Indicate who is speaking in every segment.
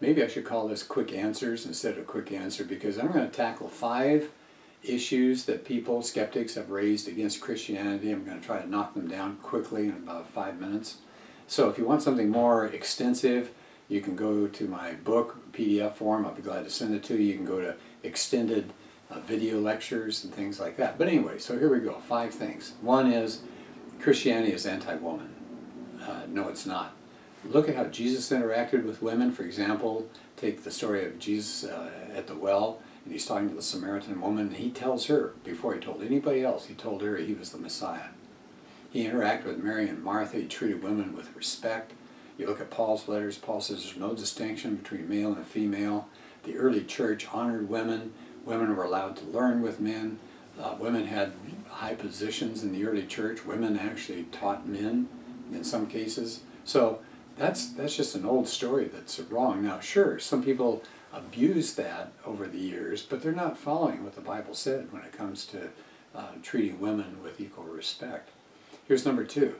Speaker 1: maybe I should call this quick answers instead of quick answer, because I'm going to tackle 5 issues that people, skeptics, have raised against Christianity. I'm going to try to knock them down quickly in about 5 minutes. So if you want something more extensive, you can go to my book, PDF form. I'll be glad to send it to you. You can go to extended video lectures and things like that. But anyway, so here we go. 5 things. One is Christianity is anti-woman. No, it's not. Look at how Jesus interacted with women. For example, take the story of Jesus at the well, and he's talking to the Samaritan woman, and he tells her, before he told anybody else, he told her he was the Messiah. He interacted with Mary and Martha. He treated women with respect. You look at Paul's letters, Paul says there's no distinction between male and female. The early church honored women. Women were allowed to learn with men. Women had high positions in the early church. Women actually taught men in some cases. So that's just an old story that's wrong. Now, sure, some people abuse that over the years, but they're not following what the Bible said when it comes to treating women with equal respect. Here's number 2.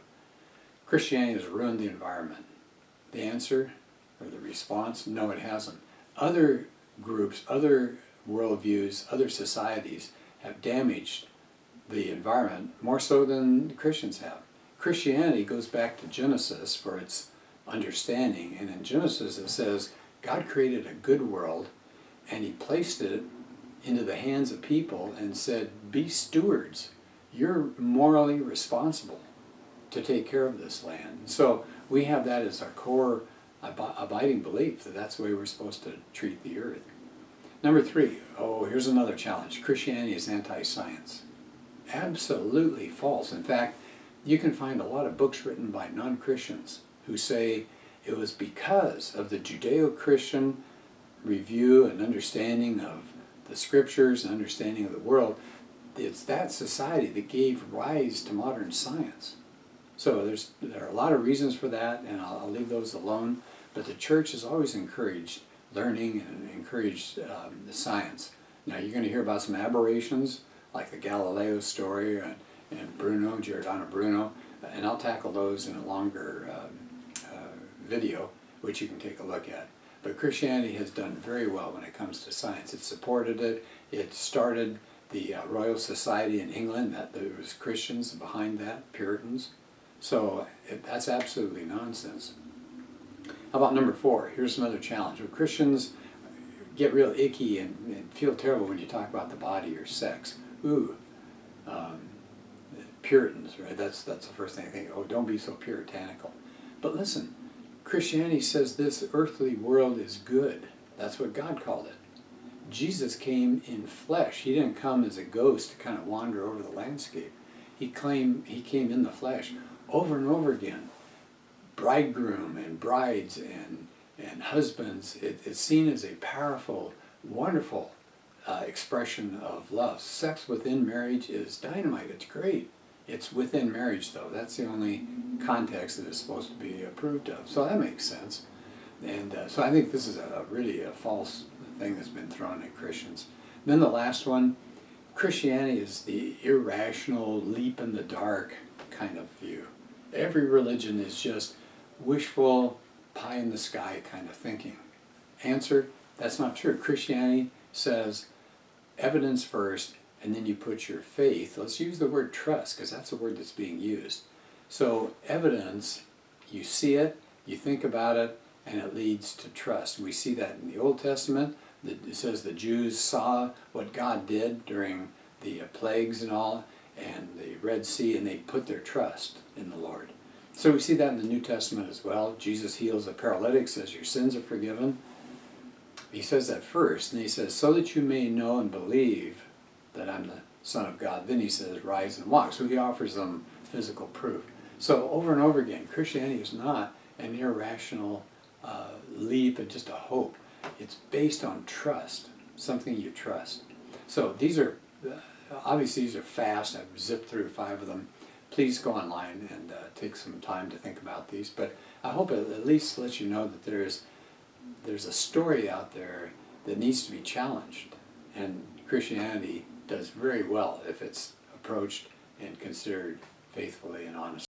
Speaker 1: Christianity has ruined the environment. The answer, or the response, no, it hasn't. Other groups, other worldviews, other societies have damaged the environment more so than Christians have. Christianity goes back to Genesis for its understanding, and in Genesis it says God created a good world and he placed it into the hands of people and said, be stewards. You're morally responsible to take care of this land. So we have that as our core abiding belief, that that's the way we're supposed to treat the earth. Number 3, here's another challenge. Christianity is anti-science. Absolutely false. In fact, you can find a lot of books written by non-Christians who say it was because of the Judeo-Christian review and understanding of the scriptures and understanding of the world, it's that society that gave rise to modern science. So there are a lot of reasons for that, and I'll leave those alone. But the church has always encouraged learning and encouraged the science. Now you're going to hear about some aberrations, like the Galileo story and Giordano Bruno, and I'll tackle those in a longer video, which you can take a look at. But Christianity has done very well when it comes to science. It supported it. It started the Royal Society in England. There was Christians behind that, Puritans. So that's absolutely nonsense. How about number 4? Here's another challenge. When Christians get real icky and feel terrible when you talk about the body or sex. Puritans, right? That's the first thing I think. Oh, don't be so puritanical. But listen, Christianity says this earthly world is good. That's what God called it. Jesus came in flesh. He didn't come as a ghost to kind of wander over the landscape. He came in the flesh over and over again. Bridegroom and brides and husbands, it's seen as a powerful, wonderful expression of love. Sex within marriage is dynamite. It's great. It's within marriage, though. That's the only context that it's supposed to be approved of. So that makes sense. And so I think this is really a false thing that's been thrown at Christians. And then the last one, Christianity is the irrational, leap in the dark kind of view. Every religion is just wishful, pie in the sky kind of thinking. Answer, that's not true. Christianity says evidence first, and then you put your faith. Let's use the word trust, because that's the word that's being used. So evidence, you see it, you think about it, and it leads to trust. We see that in the Old Testament. It says the Jews saw what God did during the plagues and all, and the Red Sea, and they put their trust in the Lord. So we see that in the New Testament as well. Jesus heals a paralytic, says your sins are forgiven. He says that first, and he says, so that you may know and believe that I'm the Son of God. Then he says, rise and walk. So he offers them physical proof. So over and over again, Christianity is not an irrational leap and just a hope. It's based on trust, something you trust. So these are, obviously these are fast. I've zipped through 5 of them. Please go online and take some time to think about these. But I hope it at least lets you know that there's a story out there that needs to be challenged. And Christianity does very well if it's approached and considered faithfully and honestly.